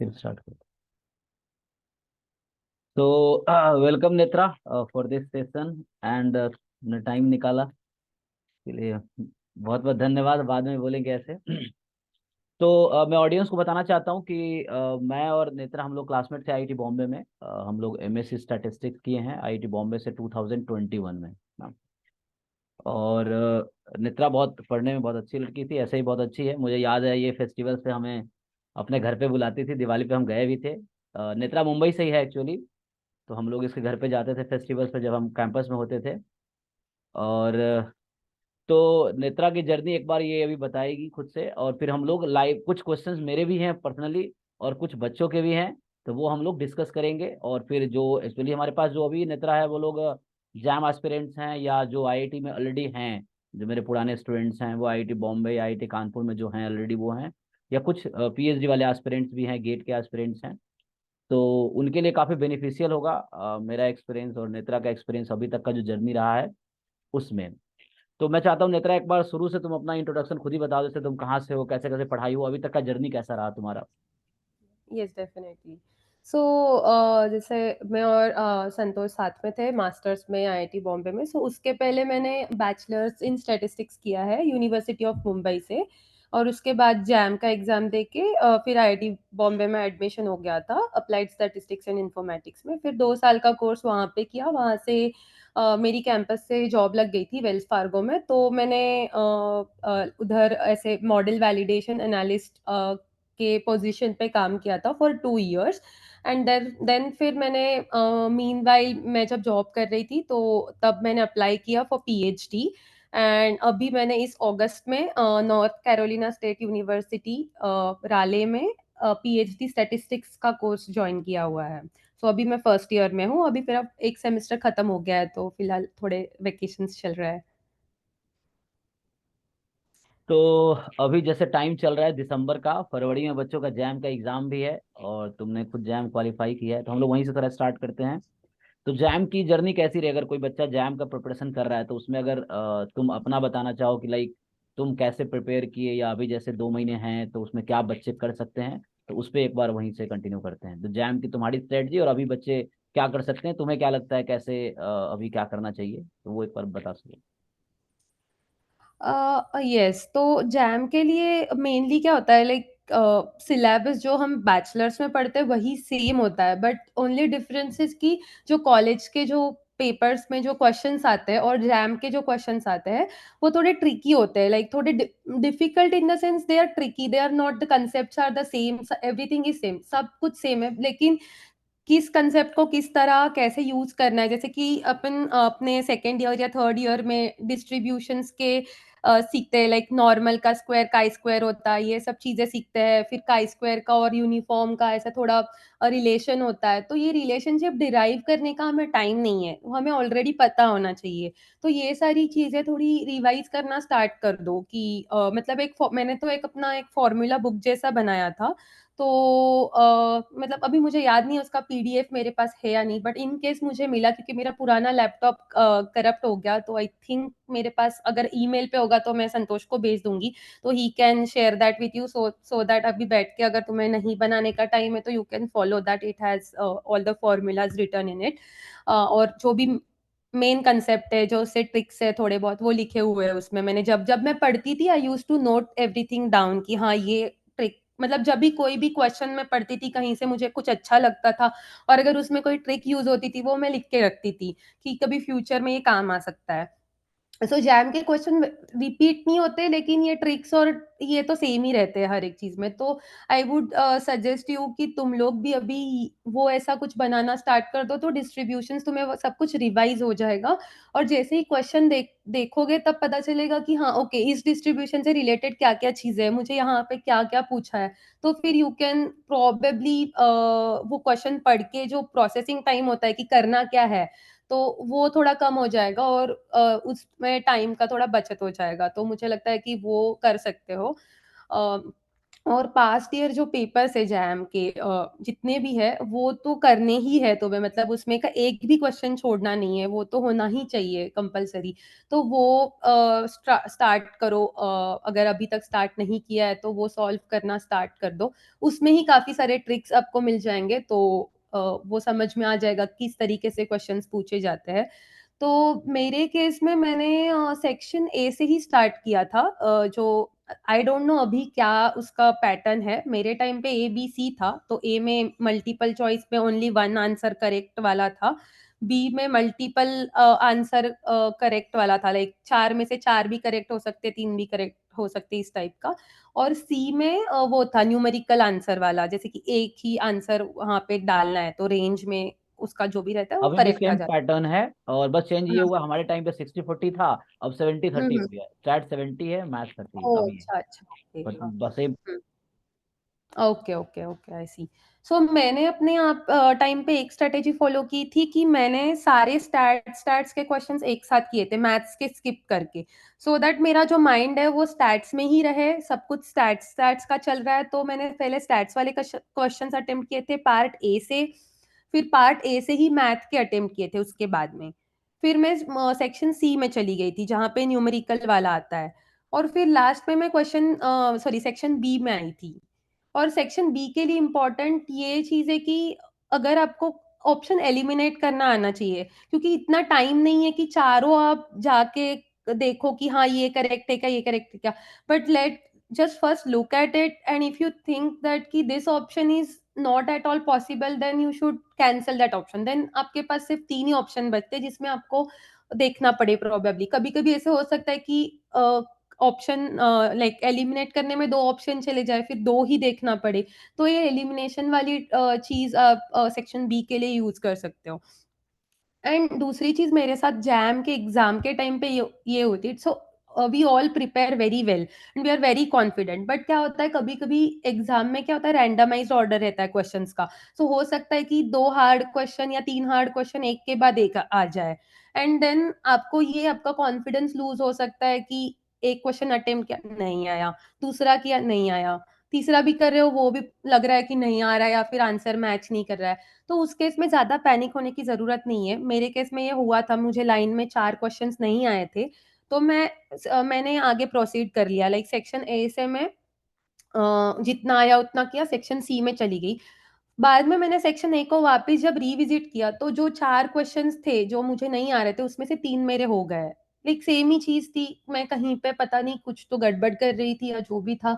फिर स्टार्ट करते। तो welcome Netra for this session and time निकाला के लिए बहुत बहुत धन्यवाद। बाद में बोलेंगे ऐसे। तो मैं ऑडियंस को बताना चाहता हूँ कि मैं और नेत्रा हम लोग क्लासमेट थे आईआईटी बॉम्बे में। हम लोग एमएससी स्टैटिस्टिक्स किए हैं आईआईटी बॉम्बे से 2021 में ना। और नेत्रा बहुत पढ़ने में बहुत अच्छी लड़की थी, ऐसे ही बहुत अच्छी है। मुझे याद है ये फेस्टिवल से हमें अपने घर पे बुलाती थी, दिवाली पे हम गए भी थे। नेत्रा मुंबई से ही है एक्चुअली। तो हम लोग इसके घर पे जाते थे फेस्टिवल्स पे जब हम कैंपस में होते थे। और तो नेत्रा की जर्नी एक बार ये अभी बताएगी खुद से, और फिर हम लोग लाइव कुछ क्वेश्चंस मेरे भी हैं पर्सनली और कुछ बच्चों के भी हैं। तो वो हम लोग डिस्कस करेंगे। और फिर जो एक्चुअली हमारे पास जो अभी नेत्रा है वो लोग जैम एस्पिरेंट्स हैं या जो आईआईटी में ऑलरेडी हैं। जो मेरे पुराने स्टूडेंट्स हैं वो आईआईटी बॉम्बे या आईआईटी कानपुर में जो हैं ऑलरेडी वो हैं। या कुछ पीएचडी वाले एस्पिरेंट्स भी हैं, गेट के एस्पिरेंट्स हैं। तो उनके लिए काफ़ी बेनिफिशियल होगा मेरा एक्सपीरियंस और नेत्रा का एक्सपीरियंस अभी तक का जो जर्नी रहा है उसमें। तो मैं चाहता हूँ नेत्रा एक बार शुरू से तुम अपना इंट्रोडक्शन खुद ही बता दो, जैसे तुम कहाँ से हो, कैसे कैसे पढ़ाई हो, अभी तक का जर्नी कैसा रहा तुम्हारा। Yes definitely. सो जैसे मैं और संतोष साथ में थे मास्टर्स में आईआईटी बॉम्बे में। सो उसके पहले मैंने बैचलर्स इन स्टैटिस्टिक्स किया है यूनिवर्सिटी ऑफ मुंबई से। और उसके बाद जैम का एग्ज़ाम दे के फिर आईआईटी बॉम्बे में एडमिशन हो गया था अप्लाइड स्टैटिस्टिक्स एंड इन्फॉर्मेटिक्स में। फिर 2 साल का कोर्स वहाँ पे किया। वहाँ से मेरी कैंपस से जॉब लग गई थी वेल्स फार्गो में। तो मैंने उधर ऐसे मॉडल वैलिडेशन एनालिस्ट के पोजीशन पे काम किया था फॉर 2 इयर्स। एंड देन फिर मैंने मीनवाइल मैं जब जॉब कर रही थी तो तब मैंने अप्लाई किया फॉर पीएचडी। एंड अभी मैंने इस अगस्त में नॉर्थ कैरोलिना स्टेट यूनिवर्सिटी राले में पीएचडी स्टैटिस्टिक्स का कोर्स ज्वाइन किया हुआ है। सो अभी मैं फर्स्ट ईयर में हूँ। अभी फिर अब एक सेमेस्टर खत्म हो गया है तो फिलहाल थोड़े वेकेशंस चल रहा है। तो अभी जैसे टाइम चल रहा है दिसंबर का, फरवरी में बच्चों का जैम का एग्जाम भी है और तुमने खुद जैम क्वालिफाई किया है, तो हम लोग वहीं से थोड़ा स्टार्ट करते हैं। तो जैम की जर्नी कैसी रही, अगर कोई बच्चा जैम का प्रिपरेशन कर रहा है तो उसमें अगर तुम अपना बताना चाहो कि लाइक तुम कैसे प्रिपेयर किए, या अभी जैसे 2 महीने हैं तो उसमें क्या बच्चे कर सकते हैं, तो उस पर एक बार वहीं से कंटिन्यू करते हैं। तो जैम की तुम्हारी स्ट्रेटजी और अभी बच्चे क्या कर सकते हैं, तुम्हें क्या लगता है कैसे अभी क्या करना चाहिए, तो वो एक बार बता सको। यस, तो जैम के लिए मेनली क्या होता है, लाइक सिलेबस जो हम बैचलर्स में पढ़ते हैं वही सेम होता है, बट ओनली डिफरेंस इज कि जो कॉलेज के जो पेपर्स में जो क्वेश्चंस आते हैं और जैम के जो क्वेश्चंस आते हैं वो थोड़े ट्रिकी होते हैं। लाइक थोड़े difficult in the sense they are tricky, they are not, the concepts are the same, everything is same, सब कुछ सेम है, लेकिन किस कंसेप्ट को किस तरह कैसे यूज करना है। जैसे कि अपन अपने सेकेंड ईयर या थर्ड ईयर में डिस्ट्रीब्यूशंस के सीखते हैं, लाइक नॉर्मल का स्क्वायर काई स्क्वायर होता है, ये सब चीजें सीखते हैं। फिर काई स्क्वायर का और यूनिफॉर्म का ऐसा थोड़ा रिलेशन होता है। तो ये रिलेशनशिप डिराइव करने का हमें टाइम नहीं है, वो हमें ऑलरेडी पता होना चाहिए। तो ये सारी चीजें थोड़ी रिवाइज करना स्टार्ट कर दो कि मतलब मैंने तो एक अपना एक फॉर्मूला बुक जैसा बनाया था। तो मतलब अभी मुझे याद नहीं है उसका पीडीएफ मेरे पास है या नहीं, बट इन केस मुझे मिला क्योंकि मेरा पुराना लैपटॉप करप्ट हो गया, तो आई थिंक मेरे पास अगर ईमेल पे होगा तो मैं संतोष को भेज दूंगी। तो he can share that with you, so that अभी बैठ के अगर तुम्हें नहीं बनाने का टाइम है तो you can follow that, it has all the formulas return in it. और जो भी मेन कंसेप्ट है, जो उससे ट्रिक्स है थोड़े बहुत, वो लिखे हुए हैं उसमें। मैंने जब जब मैं पढ़ती थी I use to note everything down कि हाँ ये ट्रिक, मतलब जब भी कोई भी क्वेश्चन मैं पढ़ती थी कहीं से मुझे कुछ अच्छा लगता था और अगर उसमें कोई ट्रिक यूज होती थी वो मैं लिख के रखती थी कि कभी फ्यूचर में ये काम आ सकता है। सो जैम के क्वेश्चन रिपीट नहीं होते, लेकिन ये ट्रिक्स और ये तो सेम ही रहते हैं हर एक चीज में। तो आई वुड सजेस्ट यू कि तुम लोग भी अभी वो ऐसा कुछ बनाना स्टार्ट कर दो, तो डिस्ट्रीब्यूशंस तुम्हें वो सब कुछ रिवाइज हो जाएगा। और जैसे ही क्वेश्चन देखोगे तब पता चलेगा कि हाँ ओके, इस डिस्ट्रीब्यूशन से रिलेटेड क्या क्या चीजें है, मुझे यहाँ पे क्या क्या पूछा है। तो फिर यू कैन प्रोबेबली वो क्वेश्चन पढ़ के जो प्रोसेसिंग टाइम होता है कि करना क्या है, तो वो थोड़ा कम हो जाएगा और उसमें टाइम का थोड़ा बचत हो जाएगा। तो मुझे लगता है कि वो कर सकते हो। और पास्ट ईयर जो पेपर्स है जैम के जितने भी है वो तो करने ही है, तो मैं मतलब उसमें का एक भी क्वेश्चन छोड़ना नहीं है, वो तो होना ही चाहिए कंपलसरी। तो वो स्टार्ट करो, अगर अभी तक स्टार्ट नहीं किया है तो वो सॉल्व करना स्टार्ट कर दो। उसमें ही काफी सारे ट्रिक्स आपको मिल जाएंगे, तो वो समझ में आ जाएगा किस तरीके से क्वेश्चंस पूछे जाते हैं। तो मेरे केस में मैंने सेक्शन ए से ही स्टार्ट किया था, जो आई डोंट नो अभी क्या उसका पैटर्न है। मेरे टाइम पे ए बी सी था, तो ए में मल्टीपल चॉइस में ओनली वन आंसर करेक्ट वाला था, बी में मल्टीपल आंसर करेक्ट वाला था, लाइक चार में से चार भी करेक्ट हो सकते, तीन भी करेक्ट हो सकते, इस टाइप का। और सी में वो था न्यूमेरिकल आंसर वाला, जैसे कि एक ही आंसर वहां पे डालना है, तो रेंज में उसका जो भी रहता है वो अभी भी करेक्ट आ सेम जाता पैटर्न है, और बस चेंज ये है। हुआ, हमारे टाइम पे 60-40 था, अब 70-30 हम्म। हो गया, चैट 70 है, मैथ 30 ओह अभी है। अच्छा अच्छा, ओके, बट हाँ। बस ये ओके ओके ओके, आई सी। सो मैंने अपने आप टाइम पे एक स्ट्रेटेजी फॉलो की थी कि मैंने सारे स्टैट्स के क्वेश्चंस एक साथ किए थे, मैथ्स के स्किप करके, सो दैट मेरा जो माइंड है वो स्टैट्स में ही रहे, सब कुछ स्टैट्स स्टैट्स का चल रहा है। तो मैंने पहले स्टैट्स वाले क्वेश्चंस अटेम्प्ट किए थे पार्ट ए से, फिर पार्ट ए से ही मैथ के अटेम्प्ट किए थे उसके बाद में। फिर मैं सेक्शन सी में चली गई थी जहाँ पे न्यूमेरिकल वाला आता है, और फिर लास्ट में मैं क्वेश्चन सॉरी सेक्शन बी में आई थी। और सेक्शन बी के लिए इम्पोर्टेंट ये चीज है कि अगर आपको ऑप्शन एलिमिनेट करना आना चाहिए, क्योंकि इतना टाइम नहीं है कि चारों आप जाके देखो कि हाँ ये करेक्ट है क्या, ये करेक्ट है क्या। But let just first look at it, and if you think that कि this option is not at all possible, then you should cancel that option. Then आपके पास सिर्फ तीन ही ऑप्शन बचते हैं जिसमें आपको देखना पड़े प्रोबेबली। कभी कभी ऐसे हो सकता है कि ऑप्शन लाइक एलिमिनेट करने में दो ऑप्शन चले जाए, फिर दो ही देखना पड़े। तो ये एलिमिनेशन वाली चीज आप सेक्शन बी के लिए यूज कर सकते हो। एंड दूसरी चीज मेरे साथ जैम के एग्जाम के टाइम पे ये होती है। So we all prepare very well and we are very confident, but क्या होता है कभी कभी एग्जाम में क्या होता है, रैंडमाइज्ड ऑर्डर रहता है क्वेश्चंस का। सो हो सकता है कि दो हार्ड क्वेश्चन या तीन हार्ड क्वेश्चन एक के बाद एक आ जाए, एंड देन आपको ये आपका कॉन्फिडेंस लूज हो सकता है कि एक क्वेश्चन अटेम्प्ट किया नहीं आया, दूसरा किया नहीं आया, तीसरा भी कर रहे हो वो भी लग रहा है कि नहीं आ रहा है, या फिर आंसर मैच नहीं कर रहा है। तो उस केस में ज्यादा पैनिक होने की जरूरत नहीं है। मेरे केस में ये हुआ था, मुझे लाइन में चार क्वेश्चंस नहीं आए थे, तो मैंने आगे प्रोसीड कर लिया, लाइक सेक्शन ए से मैं जितना आया उतना किया, सेक्शन सी में चली गई। बाद में मैंने सेक्शन ए को वापस जब रिविजिट किया, तो जो चार क्वेश्चंस थे जो मुझे नहीं आ रहे थे उसमें से तीन मेरे हो गए। लाइक सेम ही चीज थी, मैं कहीं पे पता नहीं कुछ तो गड़बड़ कर रही थी या जो भी था,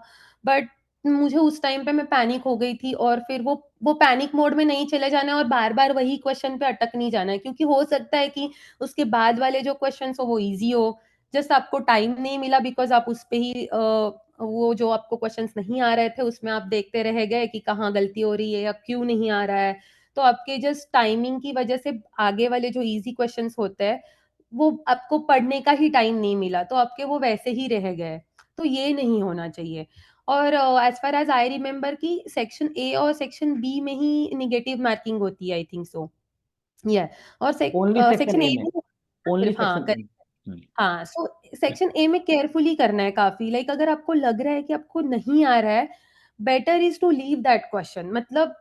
बट मुझे उस टाइम पे मैं पैनिक हो गई थी। और फिर वो पैनिक मोड में नहीं चले जाना है और बार बार वही क्वेश्चन पे अटक नहीं जाना है, क्योंकि हो सकता है कि उसके बाद वाले जो क्वेश्चन हो वो इजी हो, जस्ट आपको टाइम नहीं मिला बिकॉज आप उस पे ही वो जो आपको क्वेश्चंस नहीं आ रहे थे उसमें आप देखते रह गए कि कहाँ गलती हो रही है या क्यों नहीं आ रहा है। तो आपके जस्ट टाइमिंग की वजह से आगे वाले जो इजी क्वेश्चंस होते हैं वो आपको पढ़ने का ही टाइम नहीं मिला, तो आपके वो वैसे ही रह गए। तो ये नहीं होना चाहिए। और as far as I remember कि सेक्शन ए और सेक्शन बी में ही निगेटिव मार्किंग होती है, आई थिंक सो। या और ओनली सेक्शन सेक्शन ए ए में, में ओनली सिर्फ, हाँ। Section A. हाँ, सो सेक्शन ए में केयरफुली करना है काफी, लाइक अगर आपको लग रहा है कि आपको नहीं आ रहा है, better is to leave that question. मतलब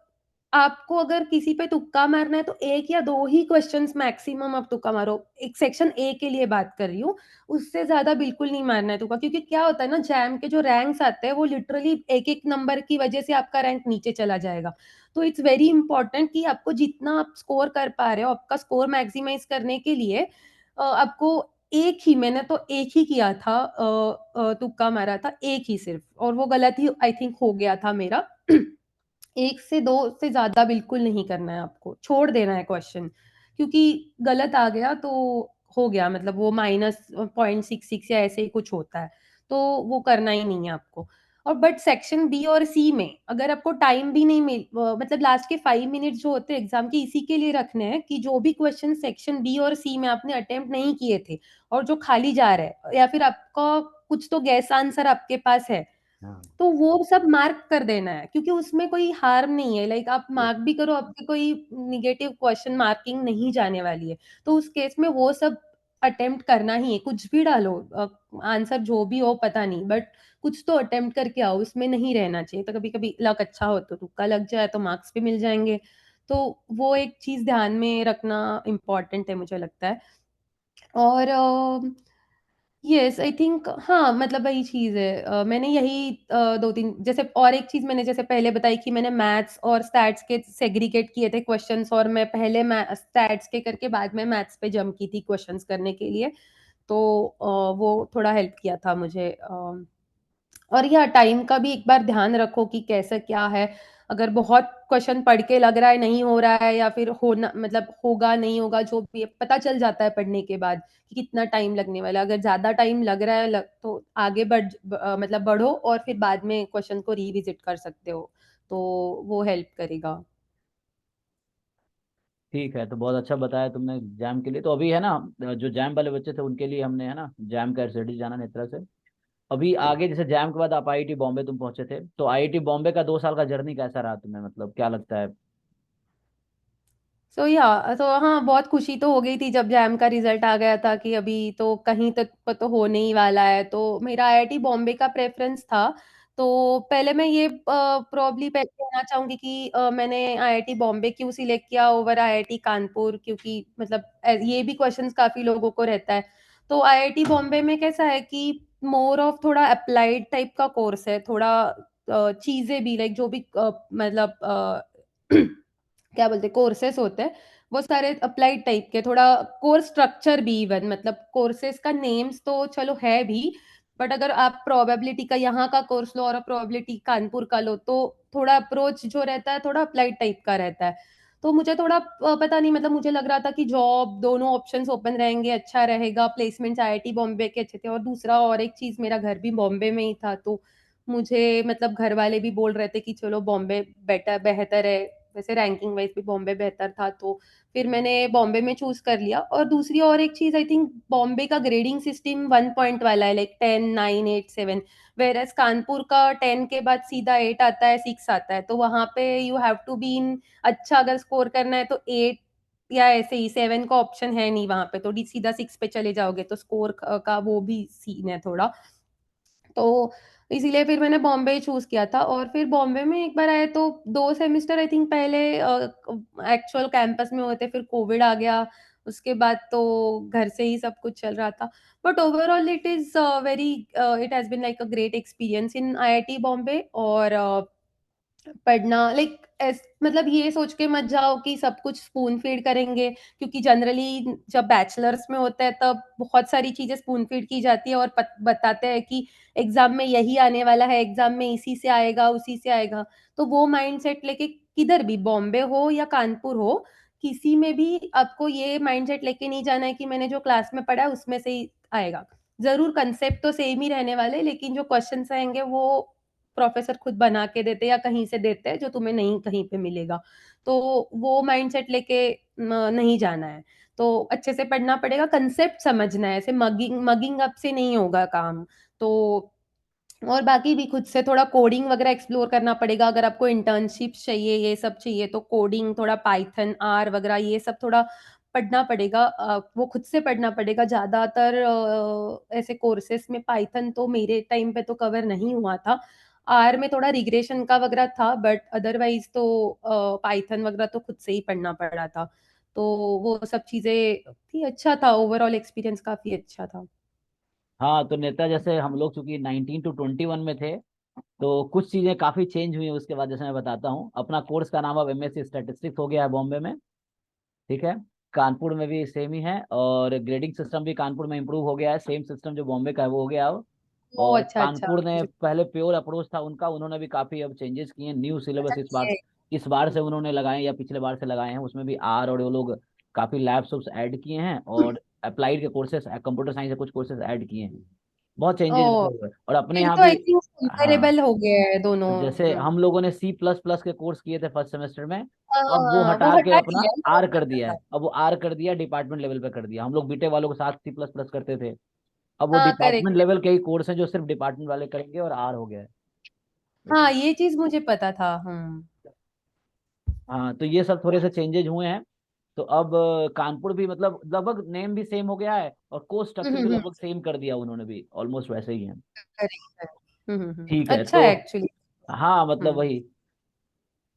आपको अगर किसी पे तुक्का मारना है तो एक या दो ही क्वेश्चंस मैक्सिमम आप तुक्का मारो, एक सेक्शन ए के लिए बात कर रही हूँ। उससे ज्यादा बिल्कुल नहीं मारना है तुक्का, क्योंकि क्या होता है ना, जैम के जो रैंक्स आते हैं वो लिटरली एक एक नंबर की वजह से आपका रैंक नीचे चला जाएगा। तो इट्स वेरी इंपॉर्टेंट कि आपको जितना आप स्कोर कर पा रहे हो, आपका स्कोर मैक्सिमाइज करने के लिए आपको एक ही, मैंने तो एक ही किया था, तुक्का मारा था एक ही सिर्फ, और वो गलत ही आई थिंक हो गया था मेरा। एक से दो से ज्यादा बिल्कुल नहीं करना है, आपको छोड़ देना है क्वेश्चन, क्योंकि गलत आ गया तो हो गया, मतलब वो -0.66 या ऐसे ही कुछ होता है, तो वो करना ही नहीं है आपको। और बट सेक्शन बी और सी में अगर आपको टाइम भी नहीं मतलब लास्ट के 5 मिनट जो होते हैं एग्जाम के इसी के लिए रखने हैं कि जो भी क्वेश्चन सेक्शन बी और सी में आपने अटेम्प्ट नहीं किए थे और जो खाली जा रहा है, या फिर आपका कुछ तो गैस आंसर आपके पास है, हाँ, तो वो सब मार्क कर देना है, क्योंकि उसमें कोई हार्म नहीं है, लाइक आप yes, मार्क भी करो आपकी कोई निगेटिव क्वेश्चन मार्किंग नहीं जाने वाली है। तो उस केस में वो सब अटेम्प्ट करना ही है, कुछ भी डालो, आंसर जो भी हो पता नहीं, बट कुछ तो अटेम्प्ट करके आओ, इसमें नहीं रहना चाहिए। तो कभी कभी लक अच्छा हो तो तुक्का लग जाए तो मार्क्स भी मिल जाएंगे। तो वो एक चीज ध्यान में रखना इम्पोर्टेंट है मुझे लगता है। और यस आई थिंक, हाँ मतलब वही चीज है। मैंने यही दो तीन, जैसे और एक चीज मैंने जैसे पहले बताई कि मैंने मैथ्स और स्टैट्स के सेग्रीगेट किए थे क्वेश्चंस, और मैं पहले स्टैट्स के करके बाद में मैथ्स पे जंप की थी क्वेश्चंस करने के लिए। तो वो थोड़ा हेल्प किया था मुझे। और यह टाइम का भी एक बार ध्यान रखो कि कैसे क्या है। अगर बहुत क्वेश्चन पढ़ के लग रहा है नहीं हो रहा है, या फिर होना मतलब होगा नहीं होगा, जो भी है, पता चल जाता है पढ़ने के बाद कि कितना टाइम लगने वाला है। अगर ज्यादा टाइम लग रहा है तो आगे मतलब बढ़ो, और फिर बाद में क्वेश्चन को रिविजिट कर सकते हो, तो वो हेल्प करेगा। ठीक है, तो बहुत अच्छा बताया तुमने जैम के लिए। तो अभी है ना, जो जैम वाले बच्चे थे उनके लिए हमने है ना जैम का स्टडी जाना नेत्रा से। अभी आगे जैसे जैम के बाद आप आईआईटी बॉम्बे तुम पहुंचे थे, तो आईआईटी बॉम्बे का 2 साल का जर्नी कैसा रहा तुम्हें, मतलब क्या लगता है? तो हाँ, बहुत खुशी तो हो गई थी जब जैम का रिजल्ट आ गया था कि अभी तो कहीं तक पर तो होने ही वाला है। तो मेरा आईआईटी बॉम्बे का प्रेफरेंस था। तो पहले मैं ये प्रॉब्ली कहना चाहूंगी कि मैंने आईआईटी बॉम्बे क्यों सिलेक्ट किया ओवर आईआईटी कानपुर, क्योंकि मतलब ये भी क्वेश्चंस काफी लोगों को रहता है। तो आईआईटी बॉम्बे में कैसा है कि मोर ऑफ थोड़ा अप्लाइड टाइप का कोर्स है, थोड़ा चीजें भी लाइक जो भी मतलब क्या बोलते कोर्सेस होते हैं, वो सारे अप्लाइड टाइप के, थोड़ा कोर्स स्ट्रक्चर भी इवन मतलब कोर्सेज का नेम्स तो चलो है भी, बट अगर आप प्रोबेबिलिटी का यहाँ का कोर्स लो और प्रोबेबिलिटी कानपुर का लो, तो थोड़ा अप्रोच जो रहता है थोड़ा अप्लाइड टाइप का रहता है। तो मुझे थोड़ा पता नहीं, मतलब मुझे लग रहा था कि जॉब दोनों ऑप्शंस ओपन रहेंगे, अच्छा रहेगा, प्लेसमेंट्स आईआईटी बॉम्बे के अच्छे थे, और दूसरा और एक चीज, मेरा घर भी बॉम्बे में ही था, तो मुझे मतलब घर वाले भी बोल रहे थे कि चलो बॉम्बे बेटर बेहतर है, वैसे रैंकिंग वाइज भी बॉम्बे बेहतर था, तो फिर मैंने बॉम्बे में चूज कर लिया। और दूसरी और एक चीज, आई थिंक बॉम्बे का ग्रेडिंग सिस्टम 1 पॉइंट वाला है, लाइक 10, 9, 8, 7, वेर एज कानपुर का 10 के बाद सीधा 8 आता है, 6 आता है, तो वहां पे you have to be in, अच्छा अगर स्कोर करना है तो 8 या ऐसे ही 7 का ऑप्शन है नहीं वहां पे, तो सीधा 6 पे चले जाओगे, तो स्कोर का वो भी सीन है थोड़ा। तो इसीलिए फिर मैंने बॉम्बे चूज किया था। और फिर बॉम्बे में एक बार आए तो 2 सेमेस्टर आई थिंक पहले एक्चुअल कैंपस में होते, फिर कोविड आ गया, उसके बाद तो घर से ही सब कुछ चल रहा था। But overall it is very, it has been like a great experience in IIT Bombay. और पढ़ना लाइक मतलब ये सोच के मत जाओ कि सब कुछ स्पून फीड करेंगे, क्योंकि जनरली जब बैचलर्स में होता है तब बहुत सारी चीजें स्पून फीड की जाती है, और बताते हैं कि एग्जाम में यही आने वाला है, एग्जाम में इसी से आएगा उसी से आएगा। तो वो माइंडसेट लेके किधर भी, बॉम्बे हो या कानपुर हो, किसी में भी आपको ये माइंडसेट लेके नहीं जाना है कि मैंने जो क्लास में पढ़ा है उसमें से ही आएगा। जरूर कंसेप्ट तो सेम ही रहने वाले, लेकिन जो क्वेश्चंस आएंगे वो प्रोफेसर खुद बना के देते या कहीं से देते हैं, जो तुम्हें नहीं कहीं पे मिलेगा। तो वो माइंडसेट लेके नहीं जाना है। तो अच्छे से पढ़ना पड़ेगा, कंसेप्ट समझना है, ऐसे मगिंग मगिंग अप से नहीं होगा काम। तो और बाकी भी खुद से थोड़ा कोडिंग वगैरह एक्सप्लोर करना पड़ेगा, अगर आपको इंटर्नशिप चाहिए ये सब चाहिए, तो कोडिंग थोड़ा पाइथन आर वगैरह ये सब थोड़ा पढ़ना पड़ेगा। वो खुद से पढ़ना पड़ेगा ज्यादातर। ऐसे कोर्सेस में पाइथन तो मेरे टाइम पे तो कवर नहीं हुआ था, आर में थोड़ा रिग्रेशन का वगैरह था, बट अदरवाइज तो पाइथन वगैरह तो खुद से ही पढ़ना पड़ा था। तो वो सब चीजें थी, अच्छा था, ओवरऑल एक्सपीरियंस काफी अच्छा था। हाँ, तो नेता जैसे हम लोग चूंकि 19 to 21 में थे, तो कुछ चीजें काफी चेंज हुई हैं उसके बाद। जैसे मैं बताता हूँ, अपना कोर्स का नाम अब एमएससी स्टैटिस्टिक्स हो गया है बॉम्बे में। ठीक है, कानपुर में भी सेम ही है, और ग्रेडिंग सिस्टम भी कानपुर में इम्प्रूव हो गया है, सेम सिस्टम जो बॉम्बे का है वो हो गया अब। ओ और अच्छा अच्छा, कानपुर ने मुझे पहले प्योर अप्रोच था उनका, उन्होंने भी काफी अब चेंजेस किए हैं, न्यू अच्छा सिलेबस किया है। इस बार से उन्होंने लगाए हैं या पिछले बार से लगाए हैं, उसमें भी आर और वो लोग काफी लैब्स ऐड किए हैं, और अप्लाइड के कोर्सेस, कंप्यूटर साइंस के कुछ कोर्सेज ऐड किए हैं। बहुत चेंजेस ओ, हुए और अपने फिर यहाँ तो भी। आई थिंक हाँ, कंपेरेबल हो गया है दोनों। तो जैसे हम लोगों ने C++ के कोर्स किए थे फर्स्ट सेमेस्टर में, तो अब वो हाँ, वो हटा के हटा अपना दिया है ना, आर वो कर पता दिया था। है। अब वो आर कर दिया, डिपार्टमेंट लेवल पे कर दिया। हम लोग बीटे वालों के साथ C++ करते थे, अब वो हाँ डिपार्टमेंट करेक्ट। लेवल के ही कोर्स हैं जो सिर्फ डिपार्टमेंट वाले करेंगे, और आर हो गया है। हाँ ये चीज मुझे पता था। हम्म। हाँ, तो ये सब थोड़े से चेंजेज हुए हैं। तो अब कानपुर भी मतलब लगभग नेम भी सेम हो गया है, और कोर्स स्ट्रक्चर भी हम्म। लगभग सेम कर दिया उन्होंने भी, ऑलमोस्ट वैसे ही है। करेक्ट है। ठीक है अच्छा तो, है एक्चुअली। हाँ मतलब हम्म वही।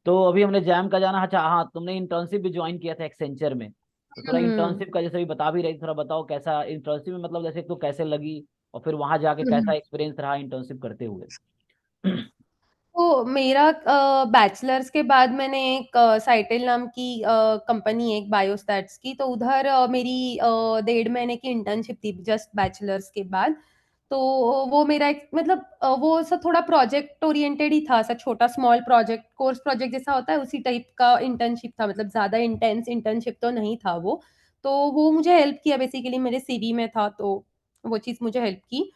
तो अभी हमने जैम का जाना। अच्छा हाँ, तुमने इंटर्नशिप भी ज्वाइन किया था एक्सेंचर में, तो थोड़ा हम्म इंटर्नशिप का जैसे भी बता भी रही थी, थोड़ा बताओ कैसा इंटर्नशिप में, मतलब जैसे तो कैसे लगी, और फिर वहां जाके कैसा हम्म। एक्सपीरियंस रहा इंटर्नशिप करते हुए। तो मेरा बैचलर्स के बाद मैंने एक साइटेल नाम की कंपनी है, एक बायोस्टैट्स की, तो उधर मेरी 1.5 महीने की इंटर्नशिप थी जस्ट बैचलर्स के बाद। तो वो मेरा एक मतलब वो सब थोड़ा प्रोजेक्ट ओरिएंटेड ही था, ऐसा छोटा स्मॉल प्रोजेक्ट, कोर्स प्रोजेक्ट जैसा होता है उसी टाइप का इंटर्नशिप था, मतलब ज्यादा इंटेंस इंटर्नशिप तो नहीं था वो। तो वो मुझे हेल्प किया बेसिकली, मेरे सीवी में था, तो वो चीज़ मुझे हेल्प की।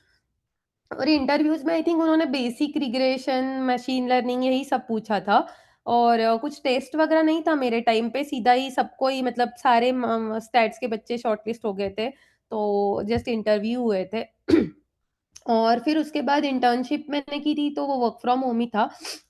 और इंटरव्यूज में आई थिंक उन्होंने बेसिक रिग्रेशन, मशीन लर्निंग, यही सब पूछा था। और कुछ टेस्ट वगैरह नहीं था मेरे टाइम पे, सीधा ही सबको ही मतलब सारे स्टैट्स के बच्चे शॉर्टलिस्ट हो गए थे, तो जस्ट इंटरव्यू हुए थे। और फिर उसके बाद इंटर्नशिप मैंने की थी, तो वो वर्क फ्रॉम होम ही था।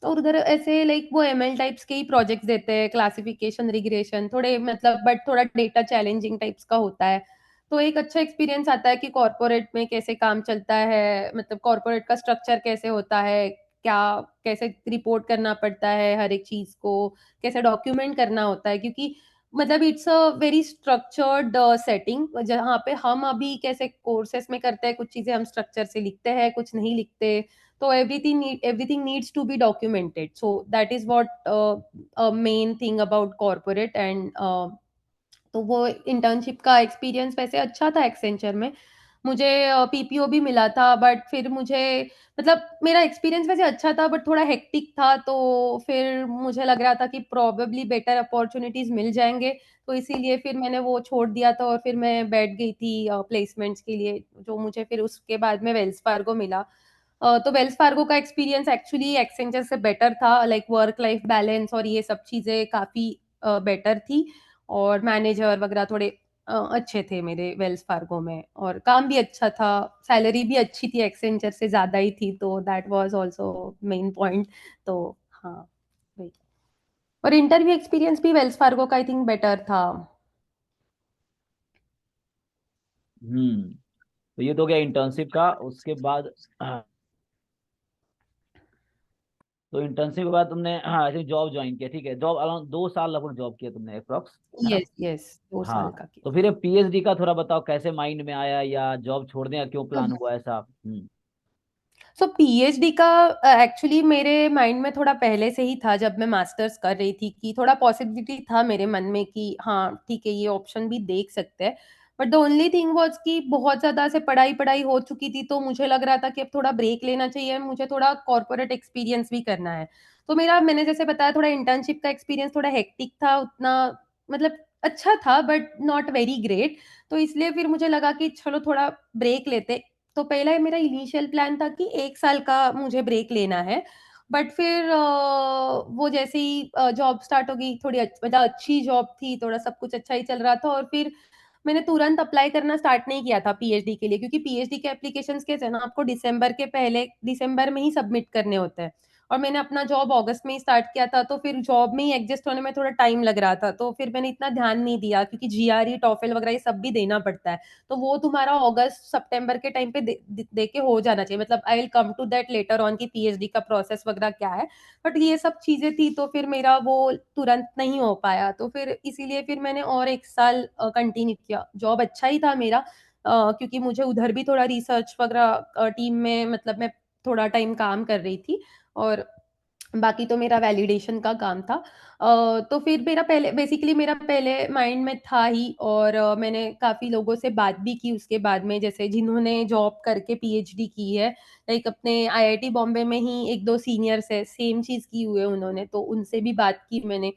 और उधर ऐसे लाइक वो एमएल टाइप्स के ही प्रोजेक्ट्स देते हैं, क्लासिफिकेशन, रिग्रेशन, थोड़े मतलब बट थोड़ा डेटा चैलेंजिंग टाइप्स का होता है। तो एक अच्छा एक्सपीरियंस आता है कि कॉर्पोरेट में कैसे काम चलता है, मतलब कॉर्पोरेट का स्ट्रक्चर कैसे होता है, क्या कैसे रिपोर्ट करना पड़ता है हर एक चीज को, कैसे डॉक्यूमेंट करना होता है, क्योंकि मतलब it's a very structured setting, जहाँ पे हम अभी कैसे कोर्सेस में करते हैं, कुछ चीजें हम स्ट्रक्चर से लिखते हैं, कुछ नहीं लिखते। तो everything needs to be documented, so that is what main thing about corporate. And तो वो इंटर्नशिप का एक्सपीरियंस वैसे अच्छा था एक्सेंचर में। मुझे पीपीओ भी मिला था, बट फिर मुझे मतलब मेरा एक्सपीरियंस वैसे अच्छा था बट थोड़ा हेक्टिक था, तो फिर मुझे लग रहा था कि प्रोबेबली बेटर अपॉर्चुनिटीज मिल जाएंगे, तो इसीलिए फिर मैंने वो छोड़ दिया था और फिर मैं बैठ गई थी प्लेसमेंट्स के लिए, जो मुझे फिर उसके बाद में वेल्स फार्गो मिला। तो वेल्स फार्गो का एक्सपीरियंस एक्चुअली एक्सेंचर से बेटर था, लाइक वर्क लाइफ बैलेंस और ये सब चीजें काफी बेटर थी, और मैनेजर वगैरह थोड़े अच्छे थे मेरे वेल्स फार्गो में, और काम भी अच्छा था, सैलरी भी अच्छी थी, एक्सेंचर से ज्यादा ही थी, तो that was also main point. तो हाँ वही। और इंटरव्यू एक्सपीरियंस भी वेल्स फार्गो का आई थिंक बेटर था। तो ये तो हो गया इंटर्नशिप का। उसके बाद तो इंटर्नशिप के बाद तुमने, हाँ ऐसे जॉब ज्वाइन किया, ठीक है, जॉब अराउंड 2 साल लगभग जॉब किया तुमने अप्रोक्स, है ना। यस यस, 2 साल हाँ का तो किया। फिर पीएचडी का थोड़ा बताओ, कैसे माइंड में आया, या जॉब छोड़ने का क्यों प्लान हुआ ऐसा। सो पीएचडी का एक्चुअली मेरे माइंड में थोड़ा पहले से ही था, जब मैं मास्टर्स कर रही थी, कि थोड़ा पॉसिबिलिटी था मेरे मन में कि हाँ ठीक है, ये ऑप्शन भी देख सकते हैं। But the only thing was कि बहुत ज्यादा से पढ़ाई पढ़ाई हो चुकी थी, तो मुझे लग रहा था कि अब थोड़ा ब्रेक लेना चाहिए, मुझे थोड़ा कॉर्पोरेट एक्सपीरियंस भी करना है। तो मेरा, मैंने जैसे बताया, थोड़ा इंटर्नशिप का एक्सपीरियंस थोड़ा हेक्टिक था, उतना मतलब अच्छा था बट नॉट वेरी ग्रेट। तो इसलिए फिर मुझे लगा कि चलो थोड़ा ब्रेक लेते। तो पहला मेरा इनिशियल प्लान था कि 1 साल का मुझे ब्रेक लेना है। बट फिर वो जैसे ही जॉब स्टार्ट हो गई, थोड़ी मतलब अच्छी जॉब थी, थोड़ा सब कुछ अच्छा ही चल रहा था, और फिर मैंने तुरंत अप्लाई करना स्टार्ट नहीं किया था पीएचडी के लिए, क्योंकि पीएचडी के एप्लीकेशंस कैसे हैं ना, आपको दिसंबर के पहले, दिसंबर में ही सबमिट करने होते हैं। और मैंने अपना जॉब अगस्त में ही स्टार्ट किया था, तो फिर जॉब में ही एडजस्ट होने में थोड़ा टाइम लग रहा था, तो फिर मैंने इतना ध्यान नहीं दिया, क्योंकि जीआरई टॉफल वगैरह ये सब भी देना पड़ता है। तो वो तुम्हारा अगस्त सितंबर के टाइम पे दे के हो जाना चाहिए, मतलब I will come to that later on, की पीएचडी का प्रोसेस वगैरह क्या है। बट ये सब चीजें थी, तो फिर मेरा वो तुरंत नहीं हो पाया, तो फिर इसीलिए फिर मैंने और 1 साल कंटिन्यू किया। जॉब अच्छा ही था मेरा, क्योंकि मुझे उधर भी थोड़ा रिसर्च वगैरह टीम में, मतलब मैं थोड़ा टाइम काम कर रही थी, और बाकी तो मेरा वैलिडेशन का काम था। तो फिर मेरा पहले बेसिकली मेरा पहले माइंड में था ही, और मैंने काफी लोगों से बात भी की उसके बाद में, जैसे जिन्होंने जॉब करके पीएचडी की है, लाइक अपने आईआईटी बॉम्बे में ही एक दो सीनियर्स है, सेम चीज की हुए उन्होंने, तो उनसे भी बात की मैंने।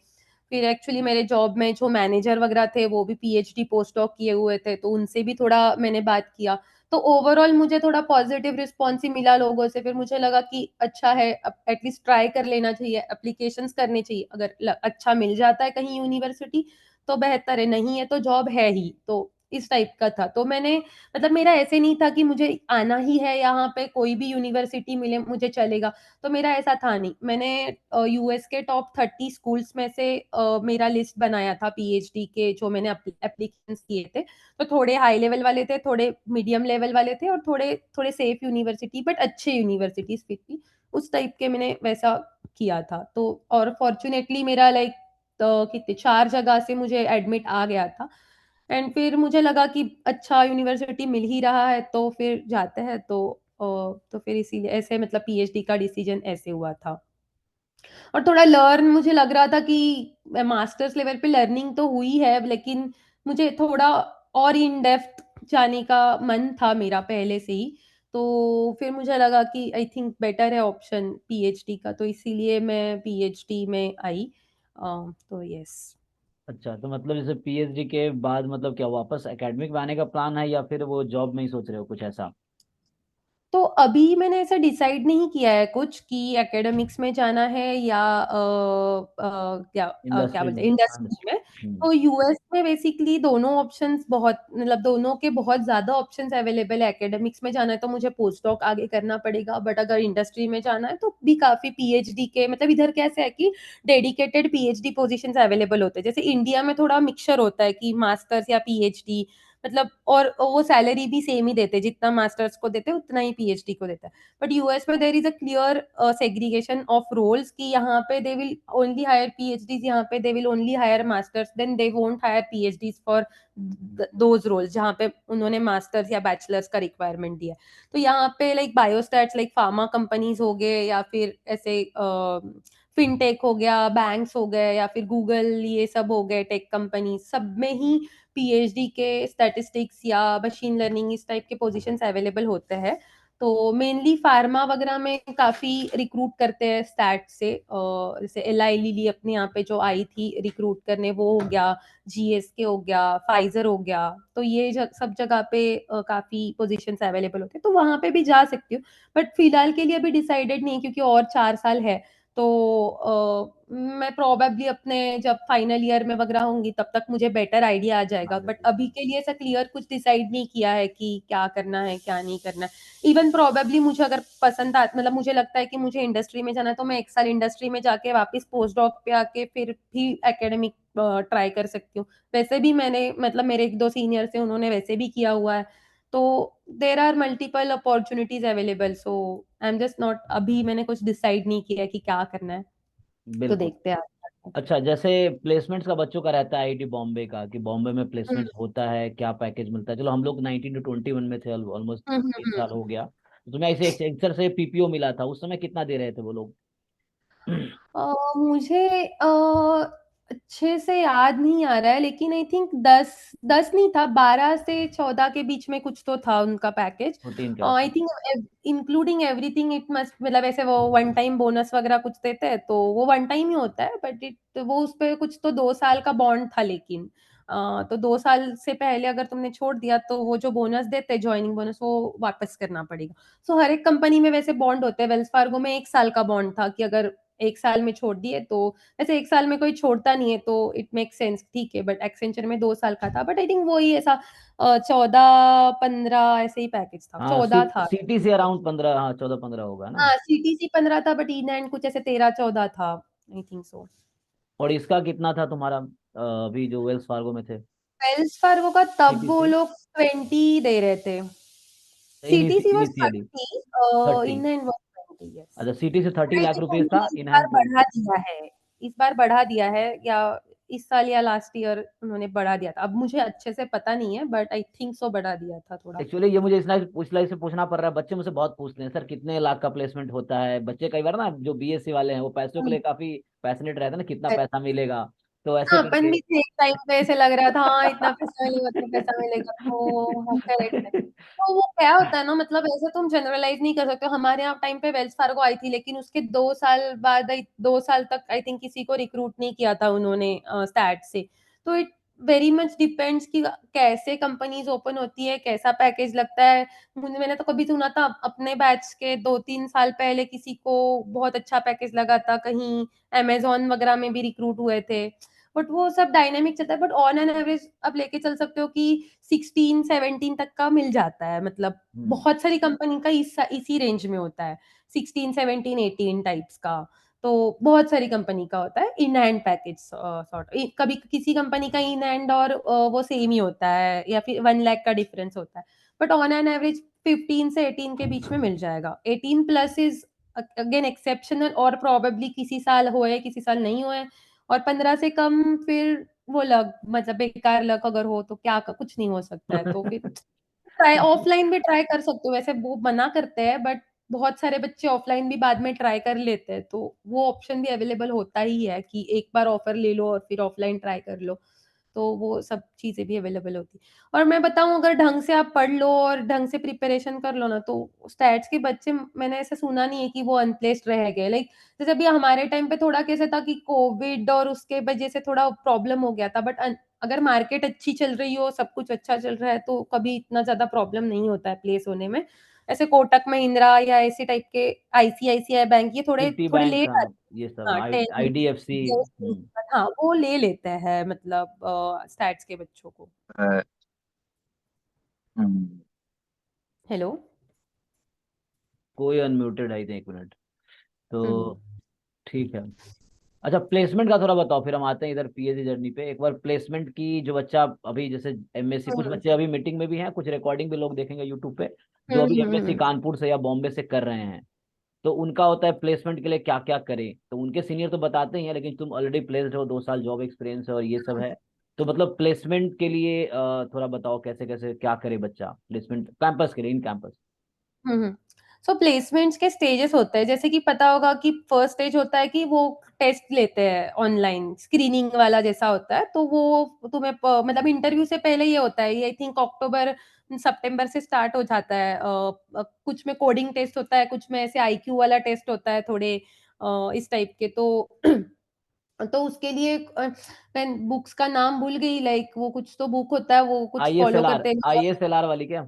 फिर एक्चुअली मेरे जॉब में जो मैनेजर वगैरह थे, वो भी पीएचडी पोस्ट डॉक किए हुए थे, तो उनसे भी थोड़ा मैंने बात किया। तो ओवरऑल मुझे थोड़ा पॉजिटिव रिस्पॉन्स ही मिला लोगों से, फिर मुझे लगा कि अच्छा है, अब एटलीस्ट ट्राई कर लेना चाहिए, एप्लीकेशंस करने चाहिए, अगर अच्छा मिल जाता है कहीं यूनिवर्सिटी तो बेहतर है, नहीं है तो जॉब है ही। तो इस टाइप का था। तो मैंने मतलब मेरा ऐसे नहीं था कि मुझे आना ही है यहाँ पे, कोई भी यूनिवर्सिटी मिले मुझे चलेगा, तो मेरा ऐसा था नहीं। मैंने यूएस के टॉप 30 स्कूल्स में से मेरा लिस्ट बनाया था पीएचडी के, जो मैंने एप्लीकेशंस किए थे। तो थोड़े हाई लेवल वाले थे, थोड़े मीडियम लेवल वाले थे, और थोड़े थोड़े सेफ यूनिवर्सिटी बट अच्छे यूनिवर्सिटीज फिर भी उस टाइप के मैंने वैसा किया था। तो और फॉर्चुनेटली मेरा लाइक तो कितने 4 जगह से मुझे एडमिट आ गया था। एंड फिर मुझे लगा कि अच्छा यूनिवर्सिटी मिल ही रहा है तो फिर जाते हैं। तो फिर इसीलिए ऐसे मतलब पीएचडी का डिसीजन ऐसे हुआ था। और थोड़ा लर्न मुझे लग रहा था कि मास्टर्स लेवल पे लर्निंग तो हुई है, लेकिन मुझे थोड़ा और इन डेप्थ जाने का मन था मेरा पहले से ही। तो फिर मुझे लगा कि आई थिंक बेटर है ऑप्शन पीएचडी का, तो इसीलिए मैं पीएचडी में आई। तो यस। अच्छा, तो मतलब जैसे पीएचडी के बाद मतलब क्या वापस एकेडमिक में आने का प्लान है, या फिर वो जॉब में ही सोच रहे हो कुछ ऐसा? तो अभी मैंने ऐसा डिसाइड नहीं किया है कुछ कि एकेडमिक्स में जाना है या क्या इंडस्ट्री बोलते में? हैं हाँ, इंडस्ट्री में। हम्म। तो यूएस में बेसिकली दोनों ऑप्शंस बहुत मतलब दोनों के बहुत ज्यादा ऑप्शंस अवेलेबल है। एकेडमिक्स में जाना है तो मुझे पोस्ट डॉक आगे करना पड़ेगा, बट अगर इंडस्ट्री में जाना है तो भी काफी पीएचडी के मतलब इधर कैसे है कि डेडिकेटेड पीएचडी पोजीशंस अवेलेबल होते हैं। जैसे इंडिया में थोड़ा मिक्सचर होता है कि मास्टर्स या पीएचडी मतलब, और वो सैलरी भी सेम ही देते हैं, जितना मास्टर्स को देते हैं उतना ही पीएचडी को देता है। बट यूएस में there is a clear segregation of roles कि यहाँ पे they will only hire PhDs, यहाँ पे they will only hire masters, then they won't hire PhDs for those roles जहाँ पे उन्होंने मास्टर्स या बैचलर्स का रिक्वायरमेंट दिया है। तो यहाँ पे like biostats like pharma companies हो गए, या फिर ऐसे फिनटेक हो गया, बैंक्स हो गए, या फिर गूगल, ये सब हो गए टेक कंपनी, सब में ही पीएचडी के स्टैटिस्टिक्स या मशीन लर्निंग इस टाइप के पोजीशंस अवेलेबल होते हैं। तो मेनली फार्मा वगैरह में काफी रिक्रूट करते हैं स्टैट से, जैसे एलाई लिली अपने यहाँ पे जो आई थी रिक्रूट करने, वो हो गया, जीएसके हो गया, फाइजर हो गया। तो ये सब जगह पे काफी पोजीशंस अवेलेबल होते हैं, तो वहां पे भी जा सकती हूँ। बट फिलहाल के लिए अभी डिसाइडेड नहीं, क्योंकि और 4 साल है। तो मैं प्रोबेबली अपने जब फाइनल ईयर में वगैरह होंगी तब तक मुझे बेटर आइडिया आ जाएगा। बट अभी के लिए ऐसा क्लियर कुछ डिसाइड नहीं किया है कि क्या करना है क्या नहीं करना है। इवन प्रोबेबली मुझे अगर पसंद आ मतलब मुझे लगता है कि मुझे इंडस्ट्री में जाना है, तो मैं 1 साल इंडस्ट्री में जाके वापस पोस्ट डॉक पे आके फिर भी एकेडमिक ट्राई कर सकती हूँ। वैसे भी मैंने मतलब मेरे 1-2 सीनियर से उन्होंने वैसे भी किया हुआ है। तो there are multiple opportunities available, so I am just not, अभी मैंने कुछ डिसाइड नहीं किया कि क्या करना है। तो बिल्कुल। देखते हैं आगे। अच्छा, जैसे प्लेसमेंट्स का बच्चों का रहता है आईआईटी बॉम्बे का, कि बॉम्बे में हम्म प्लेसमेंट्स होता है, क्या पैकेज मिलता है। चलो हम लोग 19 to 21 में थे, ऑलमोस्ट हम्म 20 साल हम्म हो गया। तो तुम्हें ऐसे एक्सेंचर से पीपीओ मिला था, उस समय कितना दे रहे थे वो लोग? मुझे अच्छे से याद नहीं आ रहा है, लेकिन आई थिंक 10 नहीं था, 12 से 14 के बीच में कुछ तो था उनका पैकेज। रूटीन के आई आसपास। Think including everything it must, मतलब ऐसे वो वन टाइम बोनस वगैरह कुछ देते हैं, तो वो वन टाइम ही होता है। बट इट वो उस पे कुछ तो 2 साल का बॉन्ड था, लेकिन तो 2 साल से पहले अगर तुमने छोड़ दिया तो वो जो बोनस देते हैं ज्वाइनिंग बोनस, वो वापस करना पड़ेगा। सो हर एक कंपनी में वैसे बॉन्ड होते हैं। वेल्स फार्गो में 1 साल का बॉन्ड था कि अगर 1 साल में छोड़ दिए तो, वैसे 1 साल में कोई छोड़ता नहीं है तो इट मेक सेंस, ठीक है। बट एक्सेंचर में 2 साल का था, बट आई थिंक वो ही ऐसा 14-15 ऐसे ही पैकेज था, हाँ, 14 था। सीटी से अराउंड 15, हाँ 14-15 होगा ना। हाँ सीटीसी 15 था, बट इन एंड कुछ ऐसे 13-14 था, आई थिंक सो। और इसका कितना था तुम्हारा, अभी जो वेल्स फार्गो में थे? वेल्स फार्गो का तब वो सीटीसी लोग 20 दे रहे थे। CTC was initially 30, 30। In and was 20, yes. अच्छा, सीटी से but 30 I lakh think rupees था, उन्होंने इस इन बार हैंड बढ़ा 20। दिया है। इस बार बढ़ा दिया है, या इस साल या लास्ट ईयर उन्होंने बढ़ा दिया था। अब मुझे अच्छे से पता नहीं है, बट आई थिंक सो बढ़ा दिया था थोड़ा। एक्चुअली ये मुझे इसलिए से पूछना पड़ रहा है, बच्चे मुझसे बहुत पूछते हैं सर कितने लाख का प्लेसमेंट होता है। बच्चे कई बार ना, जो बीएससी वाले हैं, वो पैसों के हुँ, लिए काफी पैशनेट रहते हैं ना, कितना पैसा मिलेगा, तो ऐसे हाँ, अपन करके। भी थे एक टाइम पे, ऐसे लग रहा था हाँ, इतना पैसा मिलेगा, उतना पैसा मिलेगा, तो हाँ, करेक्ट है। तो वो क्या होता है ना, मतलब ऐसे तुम जनरलाइज़ नहीं कर सकते हो। हमारे यहाँ टाइम पे वेल्स फार्गो आई थी, लेकिन उसके 2 साल बाद 2 साल तक आई थिंक किसी को रिक्रूट नहीं किया था उन्होंने स्टैट से। तो इट वेरी मच डिपेंड्स कि कैसे कंपनीज़ ओपन होती है, कैसा पैकेज लगता है। मैंने तो कभी सुना था अपने बैच के 2-3 साल पहले किसी को बहुत अच्छा पैकेज लगा था, कहीं अमेज़न वगैरह में भी रिक्रूट हुए थे। बट वो सब डायनेमिक चलता है, बट ऑन एन एवरेज आप लेके चल सकते हो कि 16-17 तक का मिल जाता है, मतलब हम्म। बहुत सारी कंपनी का इसी रेंज में होता है, 16-17-18 टाइप्स का। तो बहुत सारी कंपनी का होता है इन हैंड पैकेज सॉर्ट, कभी किसी कंपनी का इन हैंड और वो सेम ही होता है, या फिर 1 लाख का डिफरेंस होता है, बट ऑन एन एवरेज 15 से 18 के बीच में मिल जाएगा। 18+ इज अगेन एक्सेप्शनल, और प्रोबेबली किसी साल होए किसी साल नहीं होए, और 15 से कम फिर वो लक, मतलब बेकार लक अगर हो तो क्या कुछ नहीं हो सकता है, तो फिर ट्राई ऑफलाइन भी ट्राई कर सकते हो, वैसे वो मना करते हैं, बट बहुत सारे बच्चे ऑफलाइन भी बाद में ट्राई कर लेते हैं, तो वो ऑप्शन भी अवेलेबल होता ही है कि एक बार ऑफर ले लो और फिर ऑफलाइन ट्राई कर लो, तो वो सब चीजें भी अवेलेबल होती। और मैं बताऊं, अगर ढंग से आप पढ़ लो और ढंग से प्रिपरेशन कर लो ना, तो स्टैट्स के बच्चे, मैंने ऐसा सुना नहीं है कि वो अनप्लेस्ड रह गए, लाइक जैसे अभी हमारे टाइम पे थोड़ा कैसे था कि कोविड और उसके वजह से थोड़ा प्रॉब्लम हो गया था, बट अगर मार्केट अच्छी चल रही हो, सब कुछ अच्छा चल रहा है, तो कभी इतना ज्यादा प्रॉब्लम नहीं होता है प्लेस होने में। ऐसे कोटक महिंद्रा या ऐसे टाइप के, आईसीआईसीआई बैंक, ये थोड़े सिटी थोड़े बैंक, लेट हाँ, आते ये हैं। सब हाँ, 10, आईडीएफसी। हाँ वो ले लेते हैं, मतलब स्टैट्स के बच्चों को। अ, हम्म, हेलो। कोई अनम्यूटेड है, 1 मिनट। हम्म तो ठीक है। अच्छा, प्लेसमेंट का थोड़ा बताओ, फिर हम आते हैं इधर पीएचडी जर्नी पे। एक बार प्लेसमेंट की, जो बच्चा अभी जैसे एमएससी, कुछ हम्म बच्चे अभी मीटिंग में भी हैं, कुछ रिकॉर्डिंग भी लोग देखेंगे यूट्यूब पे, जो हम्म अभी हम्म एमएससी हम्म कानपुर से या बॉम्बे से कर रहे हैं। तो उनका होता है प्लेसमेंट के लिए क्या क्या करें, तो उनके सीनियर तो बताते ही हैं, लेकिन तुम ऑलरेडी प्लेस्ड हो, 2 साल जॉब एक्सपीरियंस है और ये सब है। तो मतलब प्लेसमेंट के लिए थोड़ा बताओ, कैसे कैसे क्या करे बच्चा प्लेसमेंट कैंपस के लिए, in campus. Hmm. So placements के स्टेजेस होते हैं, जैसे कि पता होगा कि फर्स्ट स्टेज होता है कि वो टेस्ट लेते हैं ऑनलाइन, स्क्रीनिंग वाला जैसा होता है, तो वो तुम्हें मतलब इंटरव्यू से पहले ये होता है, ये आई थिंक अक्टूबर सितंबर से स्टार्ट हो जाता है। कुछ में कोडिंग टेस्ट होता है, कुछ में ऐसे आईक्यू वाला टेस्ट होता है, थोड़े इस टाइप के। तो उसके लिए मैं बुक्स का नाम भूल गई, लाइक वो कुछ तो बुक होता है, वो कुछ फॉलो करते हैं। आईएसएलआर वाली क्या?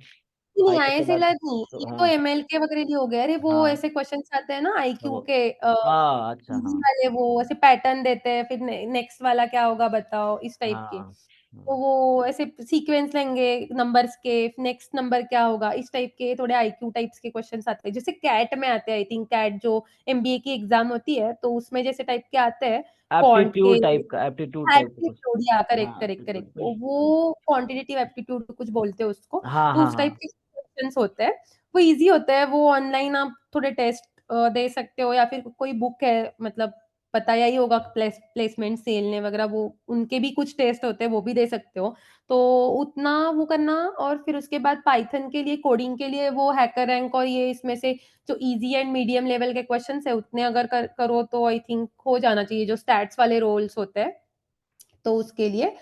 नहीं, आईएसएलआर आईएसएलआर नहीं, तो ये तो हाँ। एमएल के वगैरह लिए हो गए। अरे वो हाँ ऐसे क्वेश्चंस आते हैं ना तो आईक्यू वो, के, हाँ अच्छा, इजी हाँ वाले, वो ऐसे पैटर्न देते हैं, फिर नेक्स्ट वाला क्या होगा बताओ, इस टाइप के। हाँ तो वो ऐसे सीक्वेंस लेंगे नंबर्स के, नेक्स्ट नंबर क्या होगा, इस टाइप के थोड़े आईक्यू टाइप्स के क्वेश्चंस आते हैं, जैसे कैट में आते हैं, आई थिंक कैट जो एमबीए की एग्जाम होती है, तो उसमें जैसे टाइप के आते हैं, क्वांट के। एप्टीट्यूड टाइप का कुछ। एप्टीट्यूड, या करेक्ट हाँ करेक्ट करेक्ट, एप्टीट्यूड। वो क्वांटिटेटिव एप्टीट्यूड कुछ बोलते हैं उसको। हाँ तो हाँ उस टाइप हाँ। के क्वेश्चंस होते हैं, वो इजी होते हैं, वो ऑनलाइन आप थोड़े टेस्ट दे सकते हो, या फिर कोई बुक है, मतलब बताया ही होगा, प्लेसमेंट सेल ने वगैरह, वो उनके भी कुछ टेस्ट होते हैं, वो भी दे सकते हो। तो उतना वो करना, और फिर उसके बाद पाइथन के लिए, कोडिंग के लिए वो हैकर रैंक, और ये इसमें से जो इजी एंड मीडियम लेवल के क्वेश्चंस है, उतने अगर करो तो आई थिंक हो जाना चाहिए, जो स्टैट्स वाले रोल्स होते हैं, तो उसके लिए।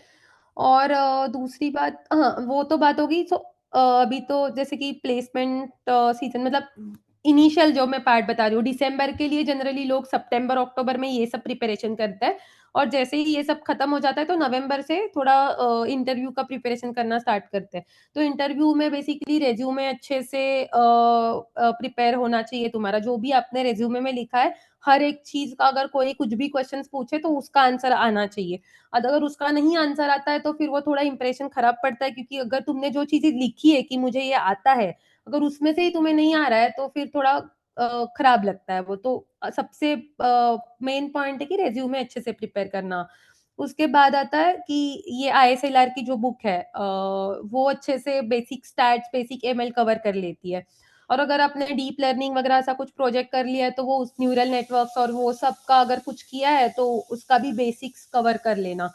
और दूसरी बात, हाँ वो तो बात होगी। तो अभी तो जैसे कि प्लेसमेंट सीजन, मतलब इनिशियल जो मैं पार्ट बता रही हूँ, दिसंबर के लिए जनरली लोग सितंबर अक्टूबर में ये सब प्रिपरेशन करते हैं, और जैसे ही ये सब खत्म हो जाता है, तो नवंबर से थोड़ा इंटरव्यू का प्रिपरेशन करना स्टार्ट करते हैं। तो इंटरव्यू में बेसिकली रेज्यूमे अच्छे से प्रिपेयर होना चाहिए, तुम्हारा जो भी आपने रेज्यूमे में लिखा है, हर एक चीज का, अगर कोई कुछ भी क्वेश्चन पूछे तो उसका आंसर आना चाहिए। अगर उसका नहीं आंसर आता है, तो फिर वो थोड़ा इंप्रेशन खराब पड़ता है, क्योंकि अगर तुमने जो चीजें लिखी है कि मुझे ये आता है, अगर उसमें से ही तुम्हें नहीं आ रहा है, तो फिर थोड़ा खराब लगता है वो। तो सबसे मेन पॉइंट है कि रेज्यूमे अच्छे से प्रिपेयर करना। उसके बाद आता है कि ये आईएसएलआर की जो बुक है, वो अच्छे से basic stats, basic ML cover कर लेती है। और अगर आपने डीप लर्निंग वगैरह ऐसा कुछ प्रोजेक्ट कर लिया है, तो वो उस न्यूरल नेटवर्क्स और वो सब का अगर कुछ किया है, तो उसका भी बेसिक्स कवर कर लेना।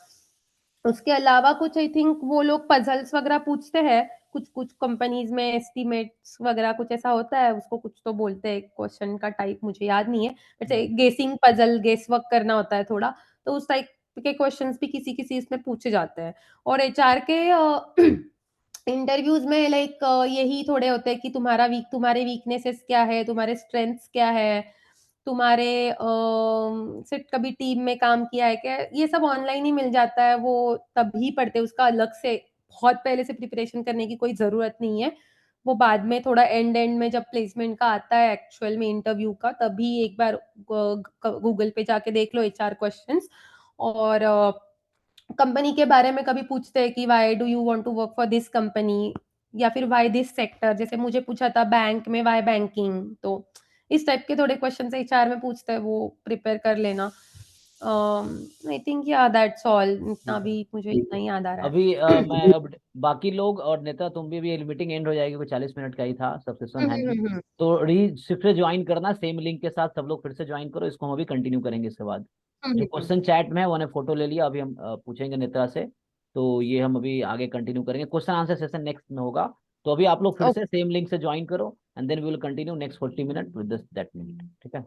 उसके अलावा कुछ आई थिंक वो लोग पजल्स वगैरह पूछते हैं, कुछ कुछ कंपनीज में एस्टिमेट्स वगैरह कुछ ऐसा होता है, उसको कुछ तो बोलते हैं, क्वेश्चन का टाइप मुझे याद नहीं है, वैसे गेसिंग पजल, गेस वर्क करना होता है थोड़ा। तो उस टाइप के क्वेश्चंस भी किसी किसी इसमें पूछे जाते हैं। और एचआर के इंटरव्यूज में लाइक यही थोड़े होते हैं कि तुम्हारे वीकनेसेस क्या है, तुम्हारे स्ट्रेंथ्स क्या है, तुम्हारे से कभी टीम में काम किया है क्या, ये सब ऑनलाइन ही मिल जाता है, वो तभी पढ़ते हैं, उसका अलग से बहुत पहले से प्रिपरेशन करने की कोई जरूरत नहीं है। वो बाद में थोड़ा एंड एंड में जब प्लेसमेंट का आता है, एक्चुअल में इंटरव्यू का, तभी एक बार गूगल पे जाके देख लो एचआर क्वेश्चंस, और कंपनी के बारे में कभी पूछते हैं कि why do you want to work for this company, या फिर व्हाई दिस सेक्टर, जैसे मुझे पूछा था बैंक में व्हाई बैंकिंग, तो इस टाइप के थोड़े क्वेश्चन एचआर में पूछते हैं, वो प्रिपेयर कर लेना। आई थिंक या दैट्स ऑल, इतना ठीक है। भी मुझे इतना ही याद आ रहा अभी मैं है। अब बाकी लोग और नेता तुम भी, अभी मीटिंग एंड हो जाएगी, कोई 40 मिनट का ही था, सब सेशन है नहीं। हम्म। तो री फिर से ज्वाइन करना, सेम लिंक के साथ सब लोग फिर से ज्वाइन करो, इसको हम अभी कंटिन्यू करेंगे इसके बाद। जो हम्म। क्वेश्चन चैट में है उन्हें फोटो ले लिया, अभी हम पूछेंगे नेत्रा से। तो ये हम अभी आगे कंटिन्यू करेंगे, क्वेश्चन आंसर सेशन नेक्स्ट में होगा। तो अभी आप लोग फिर से ओके। सेम लिंक से ज्वाइन करो, and then we will continue next 40 minute with this that minute, ठीक है।